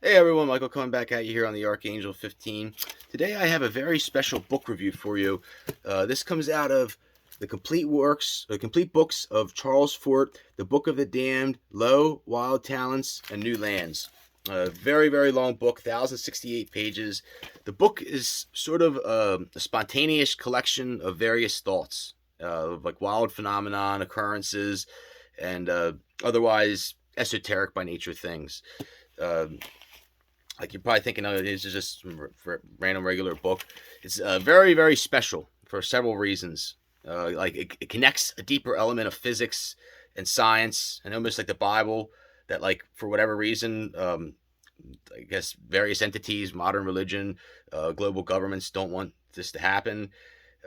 Hey everyone, Michael coming back at you here on the Archangel 15. Today I have a very special book review for you. This comes out of the complete books of Charles Fort, The Book of the Damned, Low, Wild Talents, and New Lands. A very, very long book, 1,068 pages. The book is sort of a spontaneous collection of various thoughts, like wild phenomenon, occurrences, and otherwise esoteric by nature things. Uh, like you're probably thinking, oh, this is just a random regular book. It's very, very special for several reasons. Like it connects a deeper element of physics and science, and almost like the Bible, that like for whatever reason, I guess various entities, modern religion, global governments don't want this to happen.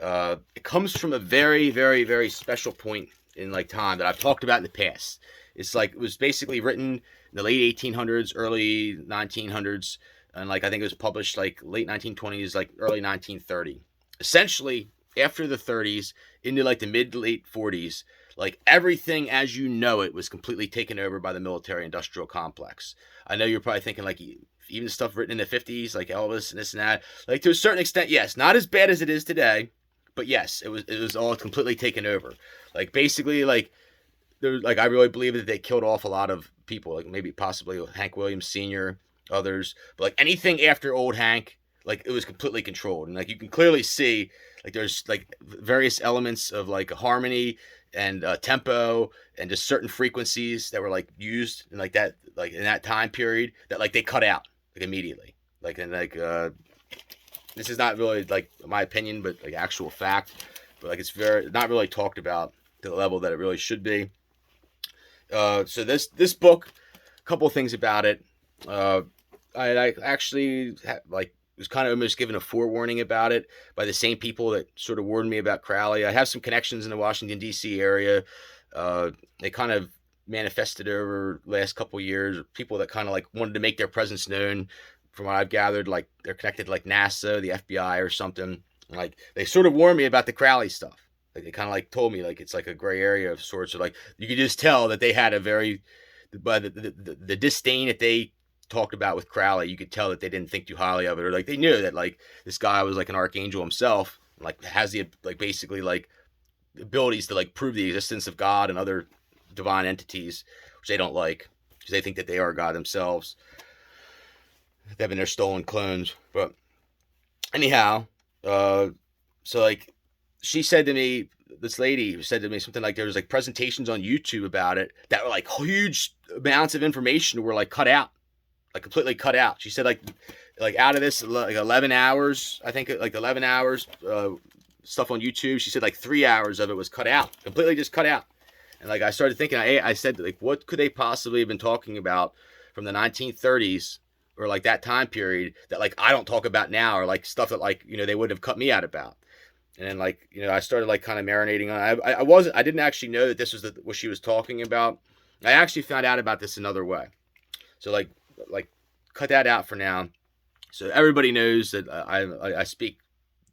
It comes from a very, very, very special point in like time that I've talked about in the past. It's like it was basically written in the late 1800s, early 1900s, and like I think it was published like late 1920s, like early 1930. Essentially, after the 30s into like the mid to late 40s, like everything as you know it was completely taken over by the military industrial complex. I know you're probably thinking like even stuff written in the 50s, like Elvis and this and that. Like to a certain extent, yes, not as bad as it is today, but yes, it was all completely taken over. Like basically, like I really believe that they killed off a lot of people, like maybe possibly Hank Williams Sr., others, but like anything after old Hank, like it was completely controlled, and like you can clearly see, like there's like various elements of like a harmony and tempo and just certain frequencies that were like used in like that, like in that time period that like they cut out like immediately, like and like this is not really like my opinion, but like actual fact, but like it's very not really talked about to the level that it really should be. So this book, a couple of things about it. Uh, I actually like was kind of almost given a forewarning about it by the same people that sort of warned me about Crowley. I have some connections in the Washington D.C. area. They kind of manifested over the last couple of years. People that kind of like wanted to make their presence known. From what I've gathered, like they're connected to like NASA, the FBI, or something. Like they sort of warned me about the Crowley stuff. Like they kind of like told me like it's like a gray area of sorts. Or like you could just tell that they had a very, by the disdain that they talked about with Crowley, you could tell that they didn't think too highly of it, or like they knew that like this guy was like an archangel himself, like has the like basically like abilities to like prove the existence of God and other divine entities, which they don't like because they think that they are God themselves. They've been their stolen clones, but anyhow, uh, so like she said to me, this lady said to me something like there was like presentations on YouTube about it that were like huge amounts of information were like cut out, like completely cut out. She said like out of this like 11 hours, I think like 11 hours stuff on YouTube. She said like 3 hours of it was cut out, completely just cut out. And like I started thinking, I said like what could they possibly have been talking about from the 1930s or like that time period that like I don't talk about now, or like stuff that like they would have cut me out about. And then like I started like kind of marinating on it. I didn't actually know that this was what she was talking about. I actually found out about this another way. So like cut that out for now. So everybody knows that I speak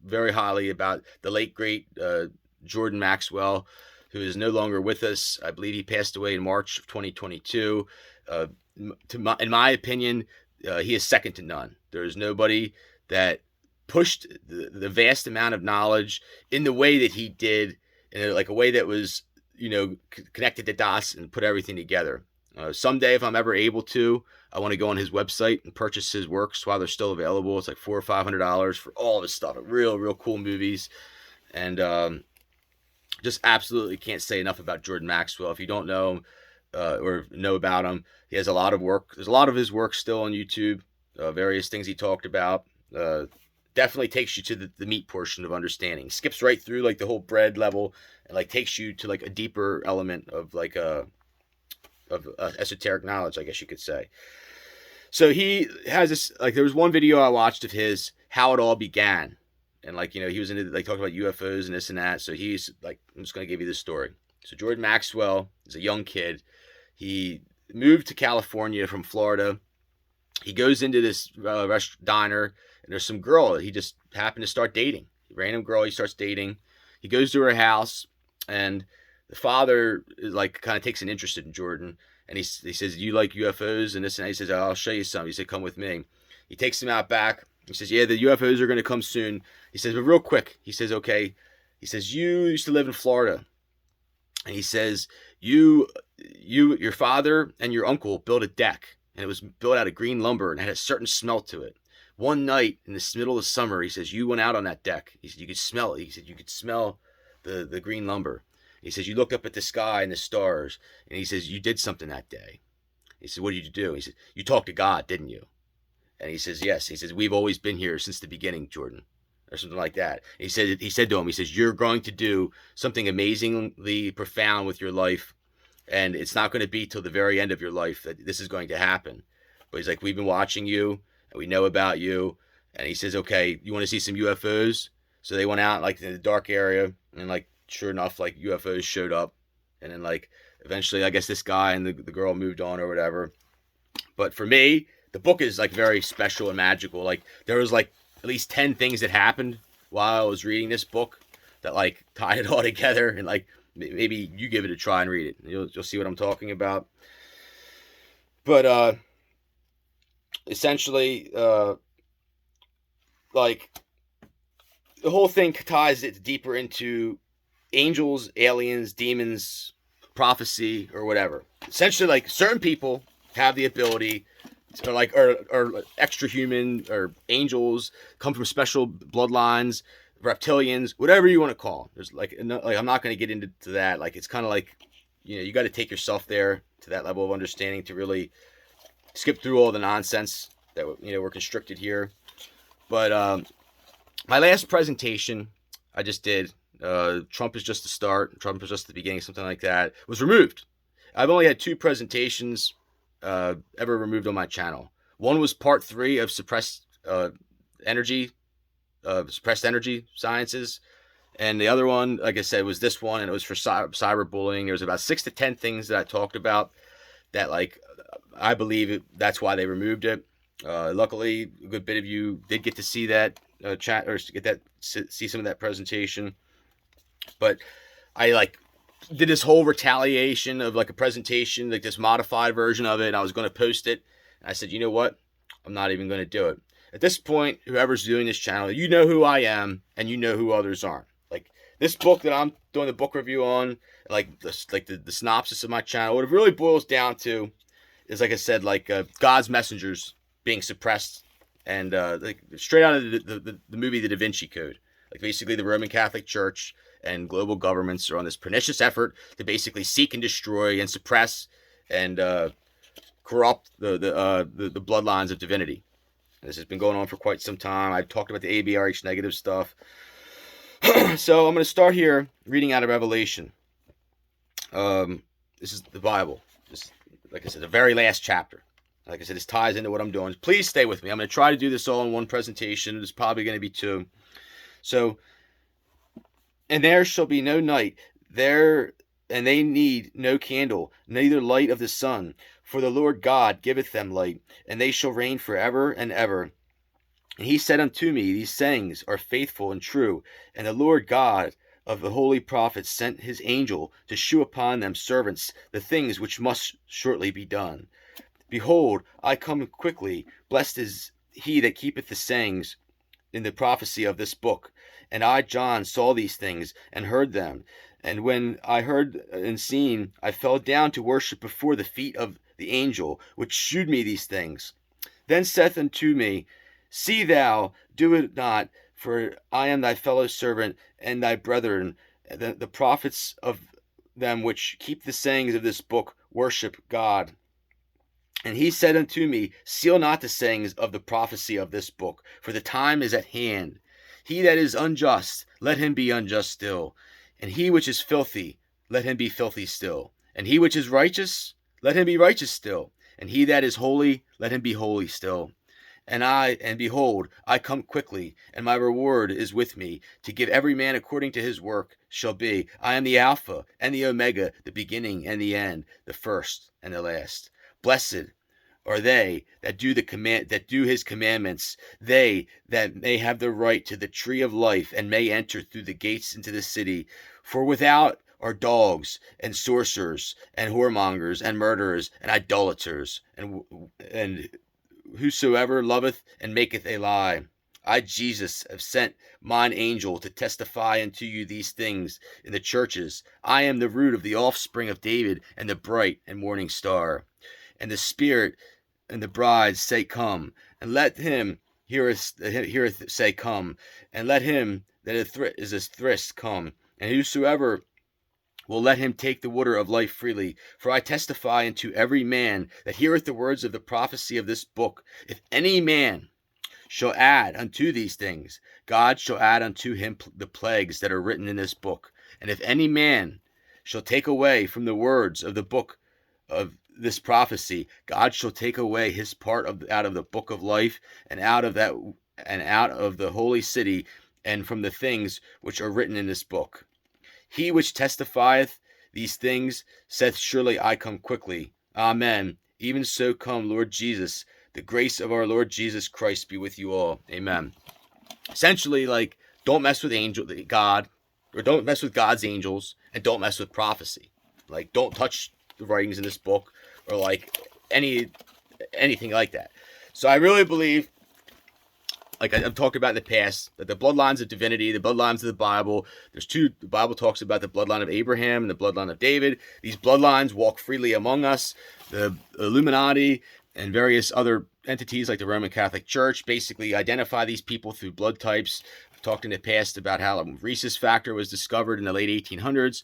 very highly about the late great Jordan Maxwell, who is no longer with us. I believe he passed away in March of 2022. Uh, in my opinion, he is second to none. There is nobody that pushed the vast amount of knowledge in the way that he did, in like a way that was connected the dots and put everything together. Someday, if I'm ever able to, I want to go on his website and purchase his works while they're still available. It's like $400 or $500 for all of his stuff. Real cool movies, and just absolutely can't say enough about Jordan Maxwell. If you don't know him or know about him, he has a lot of work. There's a lot of his work still on YouTube. Various things he talked about. Definitely takes you to the meat portion of understanding. Skips right through like the whole bread level and like takes you to like a deeper element of like esoteric knowledge, I guess you could say. So he has this like there was one video I watched of his how it all began, and like he was into like talking about UFOs and this and that. So he's like, I'm just gonna give you this story. So Jordan Maxwell is a young kid. He moved to California from Florida. He goes into this diner, and there's some girl that he just happened to start dating. Random girl he starts dating. He goes to her house, and the father is like kind of takes an interest in Jordan, And he says, "You like UFOs and this?" And he says, "I'll show you some." He said, "Come with me." He takes him out back. He says, "Yeah, the UFOs are going to come soon." He says, "But real quick." He says, "Okay." He says, "You used to live in Florida." And he says, your father and your uncle built a deck, and it was built out of green lumber and had a certain smell to it. One night in the middle of summer," he says, "you went out on that deck." He said, "You could smell it." He said, "You could smell the green lumber." He says, "You looked up at the sky and the stars." And he says, "You did something that day." He said, "What did you do?" He said, "You talked to God, didn't you?" And he says, "Yes." He says, "We've always been here since the beginning, Jordan," or something like that. He said to him, he says, "You're going to do something amazingly profound with your life, and it's not going to be till the very end of your life that this is going to happen." But he's like, "We've been watching you, and we know about you." And he says, "Okay, you want to see some UFOs?" So they went out like in the dark area, and like sure enough, like UFOs showed up. And then like eventually, I guess this guy and the girl moved on or whatever. But for me, the book is like very special and magical. Like there was like at least 10 things that happened while I was reading this book that like tied it all together. And like maybe you give it a try and read it. You'll see what I'm talking about. But essentially, like the whole thing ties it deeper into angels, aliens, demons, prophecy, or whatever. Essentially, like certain people have the ability, or extra human, or angels come from special bloodlines, reptilians, whatever you want to call them. There's like I'm not going to get into that. Like it's kind of like, you got to take yourself there to that level of understanding to really skip through all the nonsense that we're constricted here. But my last presentation I just did, Trump is just the start, Trump is just the beginning, something like that, was removed. I've only had 2 presentations ever removed on my channel. One was part 3 of suppressed energy sciences, and the other one, like I said, was this one, and it was for cyberbullying. There was about 6 to 10 things that I talked about that, like, I believe that's why they removed it. Luckily, a good bit of you did get to see that chat, or see some of that presentation. But I like did this whole retaliation of like a presentation, like this modified version of it, and I was going to post it. And I said, you know what? I'm not even going to do it. At this point, whoever's doing this channel, you know who I am, and you know who others aren't. Like this book that I'm doing the book review on, like the synopsis of my channel, what it really boils down to is, like I said, like God's messengers being suppressed, and like straight out of the movie The Da Vinci Code. Like basically the Roman Catholic Church and global governments are on this pernicious effort to basically seek and destroy and suppress and corrupt the bloodlines of divinity. This has been going on for quite some time. I've talked about the ABRH negative stuff. So I'm going to start here reading out of Revelation. This is the Bible. This, like I said, the very last chapter. Like I said, this ties into what I'm doing. Please stay with me. I'm going to try to do this all in one presentation. There's probably going to be 2. So, and there shall be no night there, and they need no candle, neither light of the sun. For the Lord God giveth them light, and they shall reign forever and ever. And he said unto me, These sayings are faithful and true. And the Lord God of the holy prophets sent his angel to shew upon them servants the things which must shortly be done. Behold, I come quickly. Blessed is he that keepeth the sayings in the prophecy of this book. And I, John, saw these things and heard them. And when I heard and seen, I fell down to worship before the feet of the angel which shewed me these things. Then saith unto me, See thou do it not, for I am thy fellow servant and thy brethren, the prophets of them which keep the sayings of this book worship God. And he said unto me, Seal not the sayings of the prophecy of this book, for the time is at hand. He that is unjust, let him be unjust still. And he which is filthy, let him be filthy still. And he which is righteous, let him be righteous still. And he that is holy, let him be holy still. And behold, I come quickly, and my reward is with me, to give every man according to his work shall be. I am the Alpha and the Omega, the beginning and the end, the first and the last. Blessed are they that do his commandments, they that may have the right to the tree of life, and may enter through the gates into the city. For without are dogs and sorcerers and whoremongers and murderers and idolaters, and whosoever loveth and maketh a lie. I, Jesus, have sent mine angel to testify unto you these things in the churches. I am the root of the offspring of David, and the bright and morning star. And the Spirit and the bride say, Come. And let him heareth say, Come. And let him that is athirst come. And whosoever will, let him take the water of life freely. For I testify unto every man that heareth the words of the prophecy of this book, if any man shall add unto these things, God shall add unto him the plagues that are written in this book. And if any man shall take away from the words of the book of this prophecy, God shall take away his part out of the book of life, and out of the holy city, and from the things which are written in this book. He which testifieth these things saith, Surely I come quickly. Amen. Even so come, Lord Jesus. The grace of our Lord Jesus Christ be with you all. Amen. Essentially, like, don't mess with God, or don't mess with God's angels, and don't mess with prophecy. Like, don't touch the writings in this book, or like anything like that. So I really believe, like I've talked about in the past, that the bloodlines of divinity, the bloodlines of the Bible, the Bible talks about the bloodline of Abraham and the bloodline of David. These bloodlines walk freely among us. The Illuminati and various other entities like the Roman Catholic Church basically identify these people through blood types. I've talked in the past about how a rhesus factor was discovered in the late 1800s.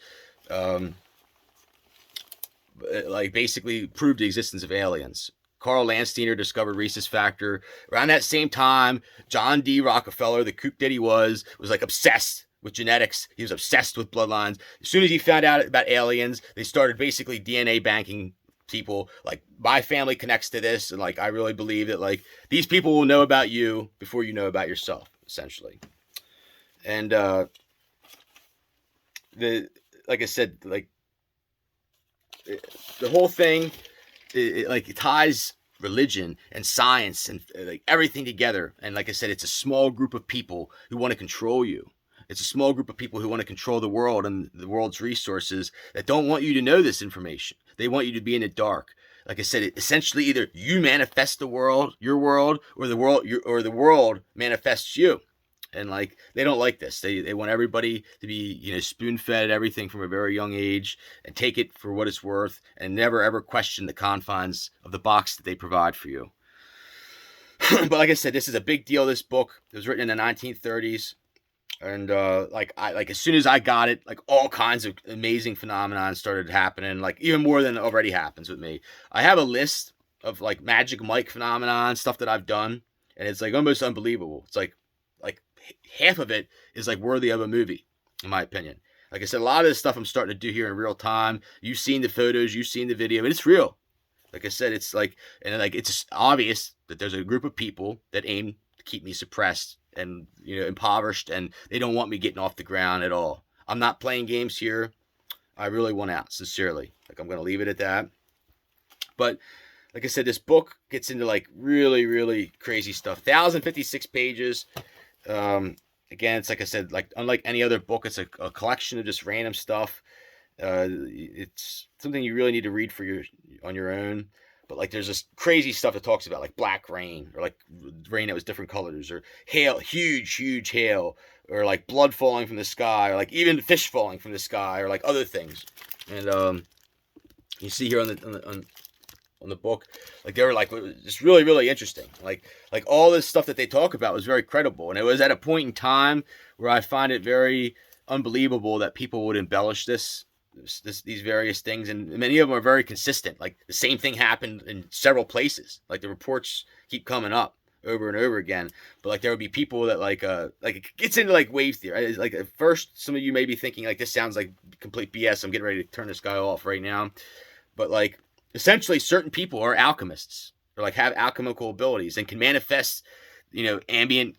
Like basically proved the existence of aliens. Carl Landsteiner discovered rhesus factor. Around that same time, John D. Rockefeller, the kook that he was like obsessed with genetics. He was obsessed with bloodlines. As soon as he found out about aliens, they started basically DNA banking people. Like, my family connects to this, and like I really believe that like these people will know about you before you know about yourself, essentially. And like I said, like the whole thing, it ties religion and science and like everything together. And like I said, it's a small group of people who want to control you. It's a small group of people who want to control the world and the world's resources, that don't want you to know this information. They want you to be in the dark. Like I said, essentially either you manifest the world, your world, or the world manifests you. And like, they don't like this. They want everybody to be, spoon-fed everything from a very young age, and take it for what it's worth, and never ever question the confines of the box that they provide for you. But like I said, this is a big deal. This book, it was written in the 1930s. And like as soon as I got it, like all kinds of amazing phenomenon started happening, like even more than already happens with me. I have a list of like Magic Mike phenomenon stuff that I've done, and it's like almost unbelievable. It's like half of it is like worthy of a movie, in my opinion. Like I said, a lot of this stuff I'm starting to do here in real time. You've seen the photos, you've seen the video, but it's real. Like I said, it's like, and like it's obvious that there's a group of people that aim to keep me suppressed and impoverished, and they don't want me getting off the ground at all. I'm not playing games here. I really want out, sincerely. Like, I'm going to leave it at that. But like I said, this book gets into like really, really crazy stuff. 1,056 pages. Again, it's like I said, like unlike any other book, it's a collection of just random stuff. It's something you really need to read on your own. But like, there's this crazy stuff that talks about like black rain, or like rain that was different colors, or hail, huge hail, or like blood falling from the sky, or like even fish falling from the sky, or like other things. And you see here on the book, like they were like just really, really interesting. Like all this stuff that they talk about was very credible, and it was at a point in time where I find it very unbelievable that people would embellish these various things, and many of them are very consistent. Like the same thing happened in several places. Like the reports keep coming up over and over again. But like there would be people that like it gets into like wave theory. Like at first, some of you may be thinking like this sounds like complete BS. I'm getting ready to turn this guy off right now. But like essentially, certain people are alchemists, or like have alchemical abilities and can manifest, ambient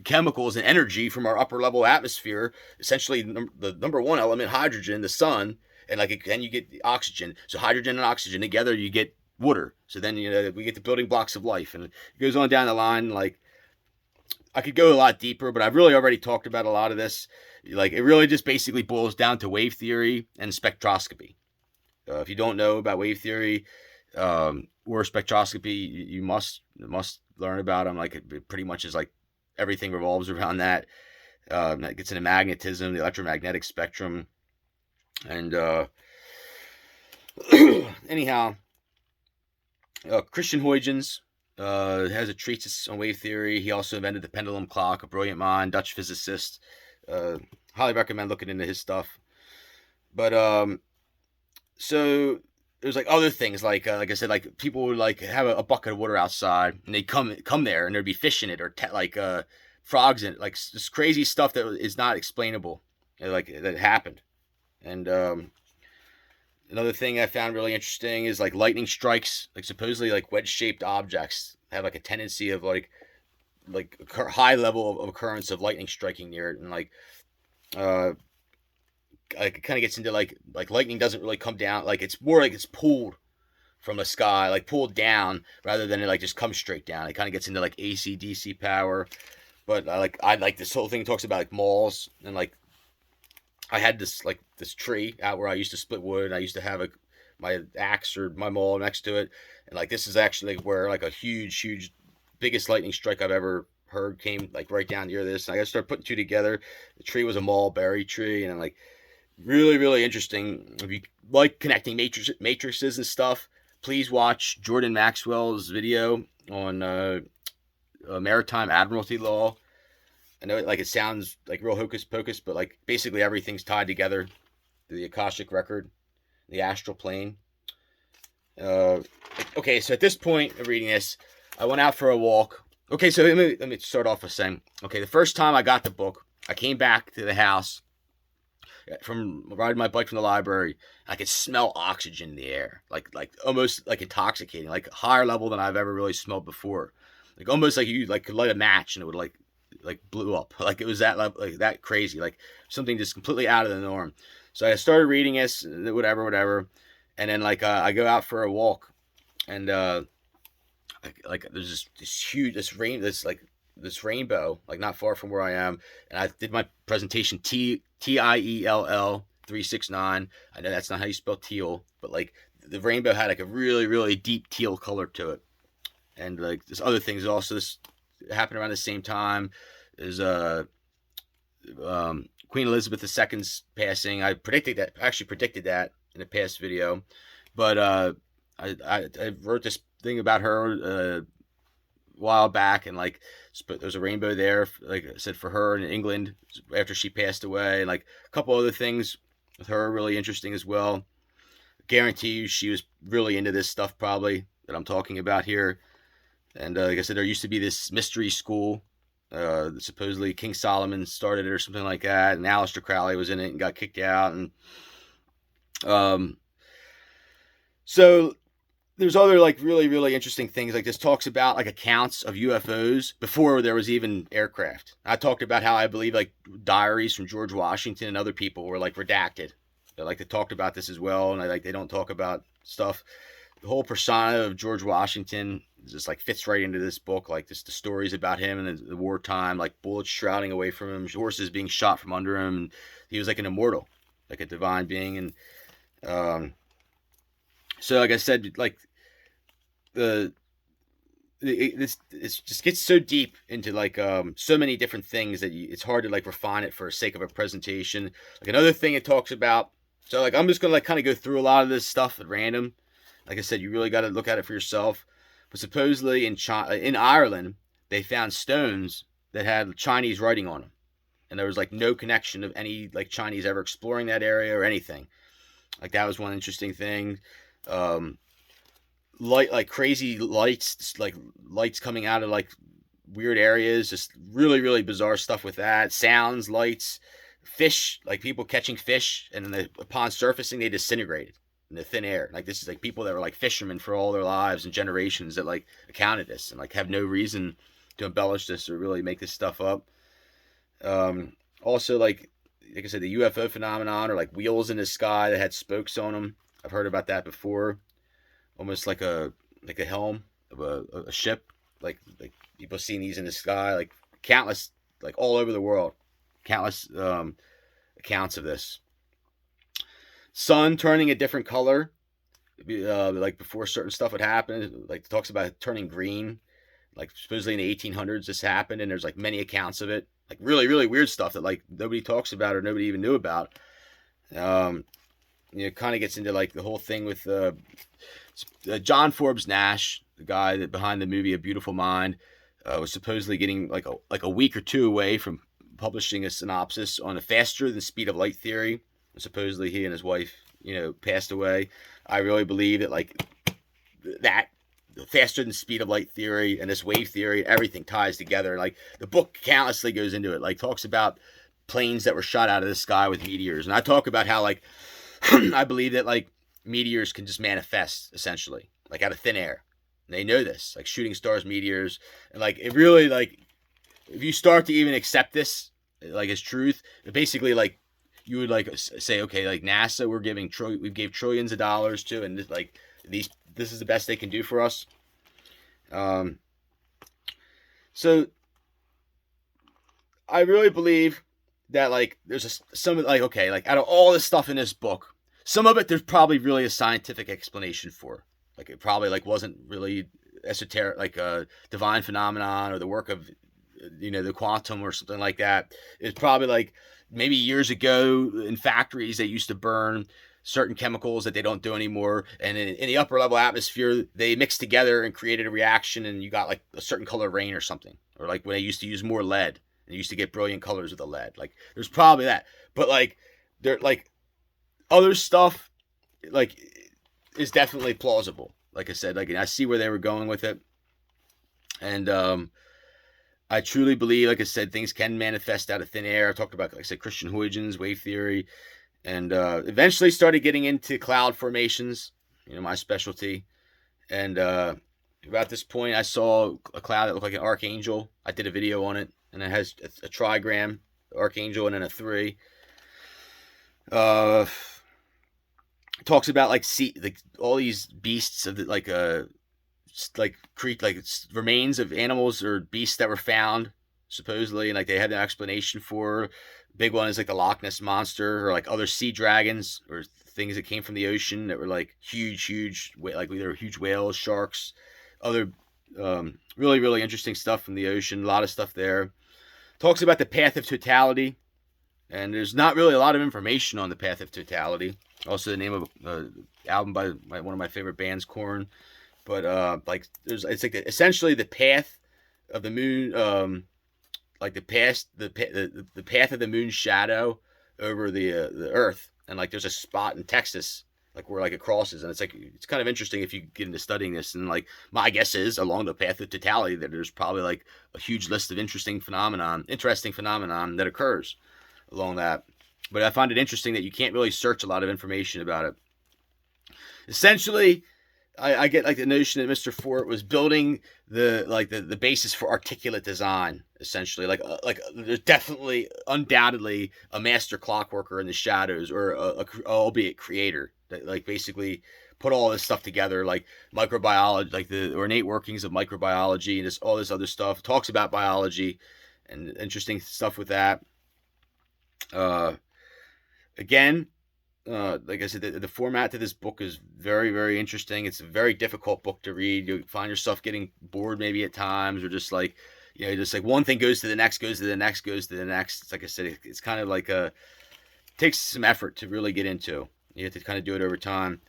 chemicals and energy from our upper level atmosphere, essentially the number one element, hydrogen, the sun, and then you get the oxygen. So hydrogen and oxygen together, you get water. So then we get the building blocks of life, and it goes on down the line. Like I could go a lot deeper, but I've really already talked about a lot of this. Like, it really just basically boils down to wave theory and spectroscopy. If you don't know about wave theory or spectroscopy, you must learn about them. Like, it pretty much is like everything revolves around that. That gets into magnetism, the electromagnetic spectrum, and anyhow, Christian Huygens has a treatise on wave theory. He also invented the pendulum clock, a brilliant mind, Dutch physicist. Highly recommend looking into his stuff. But so there's like other things, like I said, like people would like have a bucket of water outside, and they come there, and there'd be fish in it, or frogs in it, like this crazy stuff that is not explainable, like that happened. And another thing I found really interesting is like lightning strikes, like supposedly like wedge-shaped objects have like a tendency of like high level of occurrence of lightning striking near it, and like it kind of gets into like lightning doesn't really come down, like it's more like it's pulled from the sky, like pulled down rather than it like just comes straight down. It kind of gets into like AC DC power. But I like this whole thing talks about like malls, and like I had this tree out where I used to split wood, and I used to have my axe or my maul next to it, and like this is actually where like a huge biggest lightning strike I've ever heard came like right down near this. And I got to start putting two together. The tree was a mulberry tree, and I'm like, really interesting. If you like connecting matrices and stuff, please watch Jordan Maxwell's video on Maritime Admiralty Law. I know it sounds like real hocus pocus, but like basically everything's tied together. The Akashic record, the astral plane. Okay, so at this point of reading this, I went out for a walk. Okay, so let me start off with saying, okay, the first time I got the book, I came back to the house from riding my bike from the library. I could smell oxygen in the air, like almost like intoxicating, like higher level than I've ever really smelled before. Like almost like you could light a match and it would like blew up. Like it was that like that crazy, like something just completely out of the norm. So I started reading this, whatever, and then I go out for a walk, and there's this rainbow like not far from where I am, and I did my presentation TIELL 369. I know that's not how you spell teal, but like the rainbow had like a really deep teal color to it, and like this other things also this happened around the same time. There's Queen Elizabeth II's passing. I actually predicted that in a past video, but I wrote this thing about her a while back, and like there's a rainbow there, like I said, for her in England after she passed away, and like a couple other things with her really interesting as well. Guarantee you she was really into this stuff probably that I'm talking about here. And like I said, there used to be this mystery school. Supposedly King Solomon started it or something like that, and Aleister Crowley was in it and got kicked out. And so there's other like really interesting things. Like this talks about like accounts of UFOs before there was even aircraft. I talked about how I believe like diaries from George Washington and other people were like redacted. They talked about this as well, and they don't talk about stuff. The whole persona of George Washington just like fits right into this book, like just the stories about him and the wartime, like bullets shrouding away from him, horses being shot from under him, and he was like an immortal, like a divine being. And so like I said, like it just gets so deep into like so many different things that it's hard to like refine it for the sake of a presentation. Like another thing it talks about, so like I'm just gonna like kind of go through a lot of this stuff at random. Like I said, you really got to look at it for yourself. But supposedly in Ireland, they found stones that had Chinese writing on them, and there was like no connection of any like Chinese ever exploring that area or anything. Like that was one interesting thing. Like crazy lights, like lights coming out of like weird areas, just really bizarre stuff with that. Sounds, lights, fish, like people catching fish, and then upon surfacing they disintegrated in the thin air. Like this is like people that were like fishermen for all their lives and generations that like accounted this and like have no reason to embellish this or really make this stuff up. Also like I said, the UFO phenomenon, or like wheels in the sky that had spokes on them. I've heard about that before. Almost like a helm of a ship. Like people seeing these in the sky, like countless, like all over the world, countless accounts of this. Sun turning a different color, like before certain stuff would happen. Like it talks about it turning green. Like supposedly in the 1800s this happened, and there's like many accounts of it. Like really, really weird stuff that like nobody talks about or nobody even knew about. It kind of gets into like the whole thing with John Forbes Nash, the guy that behind the movie A Beautiful Mind, was supposedly getting like a week or two away from publishing a synopsis on a faster than speed of light theory. Supposedly he and his wife, passed away. I really believe that like that faster than speed of light theory and this wave theory, everything ties together. Like the book countlessly goes into it, like talks about planes that were shot out of the sky with meteors. And I talk about how like I believe that like meteors can just manifest essentially like out of thin air. And they know this, like shooting stars, meteors. And like it really, like if you start to even accept this like as truth, basically like you would like say, okay, like NASA, we gave trillions of dollars to, and this is the best they can do for us. So I really believe that like there's some like, okay, like out of all this stuff in this book, some of it there's probably really a scientific explanation for. Like it probably like wasn't really esoteric, like a divine phenomenon or the work of the quantum or something like that. It's probably like maybe years ago in factories they used to burn certain chemicals that they don't do anymore, and in the upper level atmosphere they mixed together and created a reaction, and you got like a certain color rain or something. Or like when they used to use more lead, and you used to get brilliant colors with the lead. Like there's probably that, but like there like other stuff like is definitely plausible. Like I said, like I see where they were going with it, and I truly believe, like I said, things can manifest out of thin air. I talked about, like I said, Christian Huygens, wave theory, and eventually started getting into cloud formations, my specialty. And about this point, I saw a cloud that looked like an archangel. I did a video on it, and it has a trigram, archangel, and then a 3. Talks about like all these beasts of remains of animals or beasts that were found supposedly, and like they had an explanation for. Big one is like the Loch Ness monster, or like other sea dragons, or things that came from the ocean that were like huge, like they were huge whales, sharks, other really, really interesting stuff from the ocean. A lot of stuff there. Talks about the path of totality, and there's not really a lot of information on the path of totality. Also the name of album by one of my favorite bands, Korn. But like it's like essentially the path of the moon, like the path of the moon's shadow over the Earth, and like there's a spot in Texas like where like it crosses, and it's kind of interesting if you get into studying this. And like my guess is along the path of totality that there's probably like a huge list of interesting phenomenon that occurs along that. But I find it interesting that you can't really search a lot of information about it. Essentially, I get like the notion that Mr. Fort was building the basis for articulate design. Essentially, like there's definitely, undoubtedly, a master clockworker in the shadows, or albeit creator that like basically put all this stuff together, like microbiology, like the ornate workings of microbiology, and all this other stuff. Talks about biology and interesting stuff with that. Again, like I said, the format to this book is very, very interesting. It's a very difficult book to read. You find yourself getting bored maybe at times, or just like, just like one thing goes to the next, goes to the next, goes to the next. It's like I said, it's kind of like takes some effort to really get into. You have to kind of do it over time.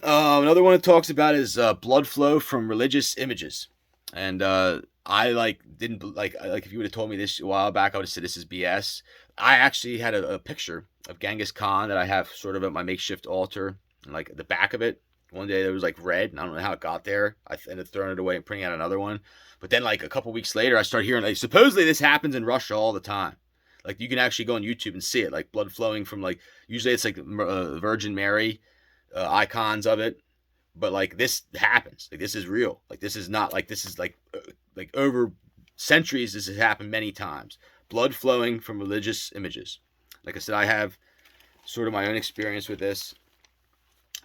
Another one it talks about is blood flow from religious images. And I didn't if you would have told me this a while back, I would have said this is BS. I actually had a picture of Genghis Khan that I have sort of at my makeshift altar, and like the back of it, one day it was like red, and I don't know how it got there. I ended up throwing it away and printing out another one. But then like a couple weeks later, I started hearing like supposedly this happens in Russia all the time. Like you can actually go on YouTube and see it, like blood flowing from like, usually it's like Virgin Mary icons of it. But like this happens, like this is real, like this is not like, this is like over centuries, this has happened many times. Blood flowing from religious images. Like I said, I have sort of my own experience with this.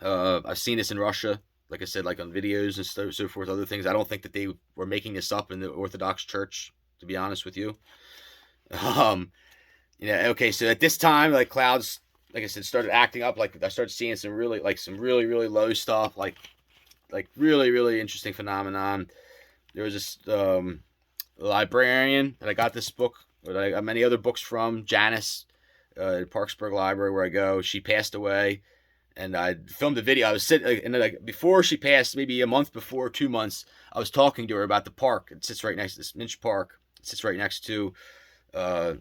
I've seen this in Russia, like I said, like on videos and so forth, other things. I don't think that they were making this up in the Orthodox Church. to be honest with you. Okay, so at this time, like clouds, like I said, started acting up. Like I started seeing some really really low stuff, like really really interesting phenomenon. There was this librarian that I got this book, but I got many other books from, Janice, at Parksburg Library where I go. She passed away, and I filmed a video. I was sitting, and like before she passed, maybe a month before, 2 months, I was talking to her about the park. It sits right next to this Minch Park. It sits right next to the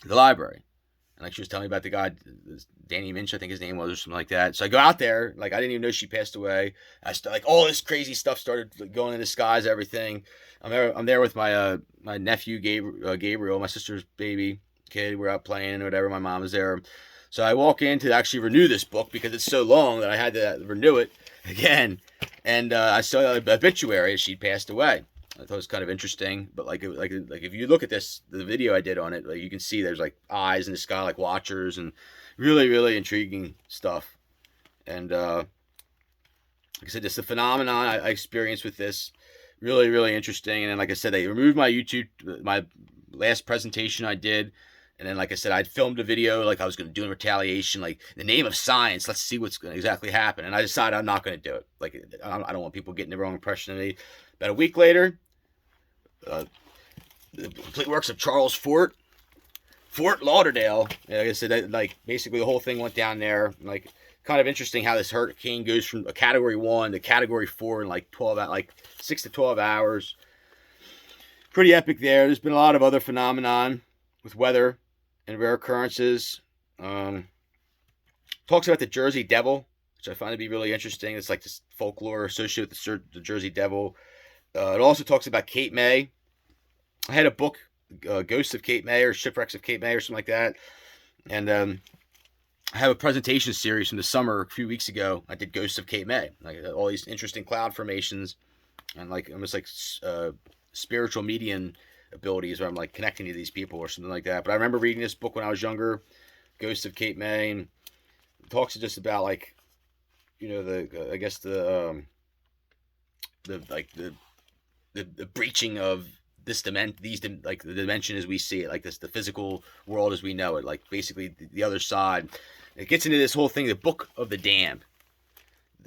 library. And like she was telling me about the guy, Danny Minch, I think his name was, or something like that. So I go out there, like I didn't even know she passed away. Like all this crazy stuff started going in the skies, everything. I'm there with my my nephew Gabriel, my sister's baby kid. We're out playing or whatever. My mom was there. So I walk in to actually renew this book because it's so long that I had to renew it again. And I saw an obituary. She passed away. I thought it was kind of interesting, but like if you look at this, the video I did on it, like you can see there's like eyes in the sky, like watchers, and really really intriguing stuff. And like I said, just the phenomenon I experienced with this, really really interesting. And then like I said, they removed my YouTube, my last presentation I did, and then like I said, I'd filmed a video like I was going to do in retaliation, like in the name of science, let's see what's going to exactly happen. And I decided I'm not going to do it. Like I don't want people getting the wrong impression of me. About a week later, the complete works of Charles Fort Lauderdale. Like I said, like basically the whole thing went down there. Like kind of interesting how this hurricane goes from a Category 1 to Category 4 in like 6 to 12 hours. Pretty epic there. There's been a lot of other phenomenon with weather and rare occurrences. Talks about the Jersey Devil, which I find to be really interesting. It's like this folklore associated with the Jersey Devil. It also talks about Cape May. I had a book, Ghosts of Cape May or Shipwrecks of Cape May or something like that. And I have a presentation series from the summer a few weeks ago. I did Ghosts of Cape May. Like all these interesting cloud formations and like almost like spiritual medium abilities where I'm like connecting to these people or something like that. But I remember reading this book when I was younger, Ghosts of Cape May, and it talks just about like, I guess the breaching of this like the dimension as we see it, like this, the physical world as we know it, like basically the other side. It gets into this whole thing, the Book of the Damned.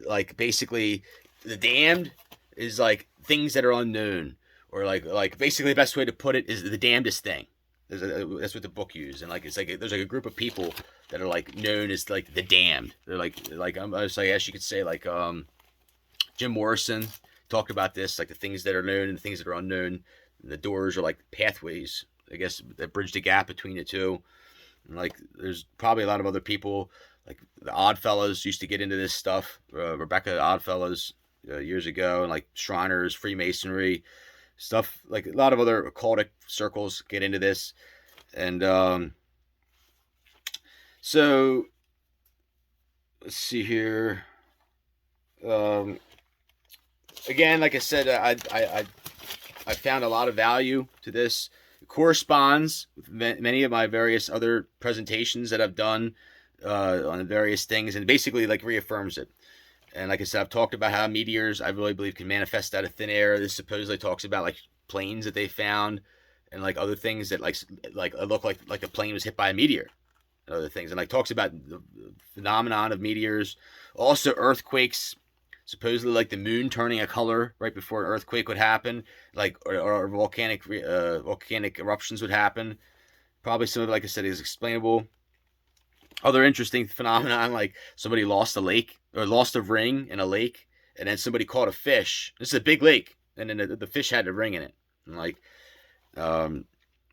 Like basically the damned is like things that are unknown, or like basically the best way to put it is the damnedest thing. That's what the book used. And like it's like there's like a group of people that are like known as like the damned. They're like I guess you could say like Jim Morrison talked about this, like the things that are known and the things that are unknown. And the doors are like pathways, I guess, that bridge the gap between the two. And like there's probably a lot of other people, like the Oddfellows used to get into this stuff. Rebecca Oddfellows years ago, and like Shriners, Freemasonry stuff. Like a lot of other occultic circles get into this. And so let's see here. Again, like I said, I found a lot of value to this. It corresponds with many of my various other presentations that I've done on various things, and basically like reaffirms it. And like I said, I've talked about how meteors, I really believe, can manifest out of thin air. This supposedly talks about like planes that they found and like other things that like look like a plane was hit by a meteor and other things. And like talks about the phenomenon of meteors. Also earthquakes, supposedly like the moon turning a color right before an earthquake would happen, like or volcanic eruptions would happen. Probably some of it, like I said, is explainable. Other interesting phenomenon, like somebody lost a lake or lost a ring in a lake, and then somebody caught a fish. This is a big lake, and then the fish had a ring in it. And like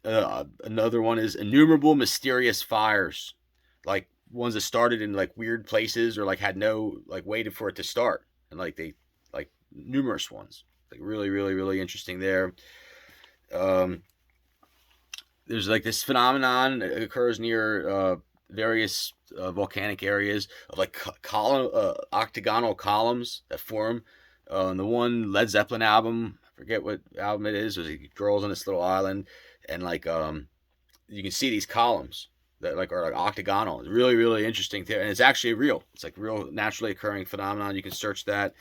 another one is innumerable mysterious fires, like ones that started in like weird places or like had no like waited for it to start, and like they like numerous ones, like really really really interesting there. There's like this phenomenon that occurs near various volcanic areas of like octagonal columns that form. The one Led Zeppelin album, I forget what album it is. There's like girls on this little island, and like you can see these columns that like are like octagonal. It's really really interesting there, and it's actually real. It's like real naturally occurring phenomenon. You can search that.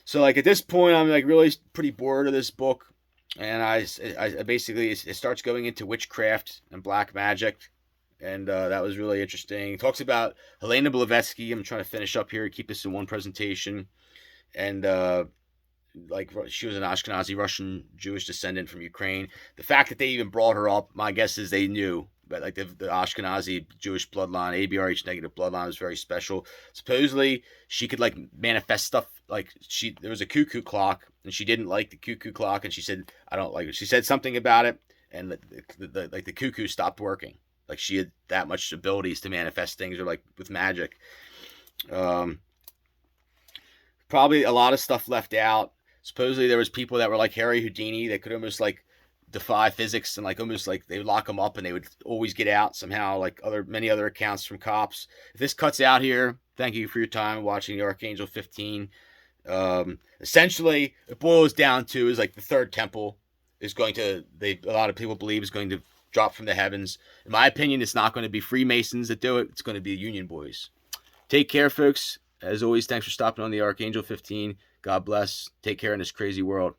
So like at this point, I'm like really pretty bored of this book. And I basically, it starts going into witchcraft and black magic, and that was really interesting. It talks about Helena Blavatsky. I'm trying to finish up here, keep this in one presentation, and like she was an Ashkenazi Russian Jewish descendant from Ukraine. The fact that they even brought her up, my guess is they knew. But like the Ashkenazi Jewish bloodline, ABRH negative bloodline was very special. Supposedly she could like manifest stuff. Like there was a cuckoo clock, and she didn't like the cuckoo clock, and she said, "I don't like it." She said something about it, and the cuckoo stopped working. Like she had that much abilities to manifest things, or like with magic. Um, Probably a lot of stuff left out. Supposedly there was people that were like Harry Houdini that could almost like defy physics, and like almost like they would lock them up and they would always get out somehow, like many other accounts from cops. If this cuts out here, thank you for your time watching the Archangel 15. Essentially it boils down to is like the third temple is going to, a lot of people believe, is going to drop from the heavens. In my opinion, it's not going to be Freemasons that do it. It's going to be Union boys. Take care, folks. As always, thanks for stopping on the Archangel 15. God bless. Take care in this crazy world.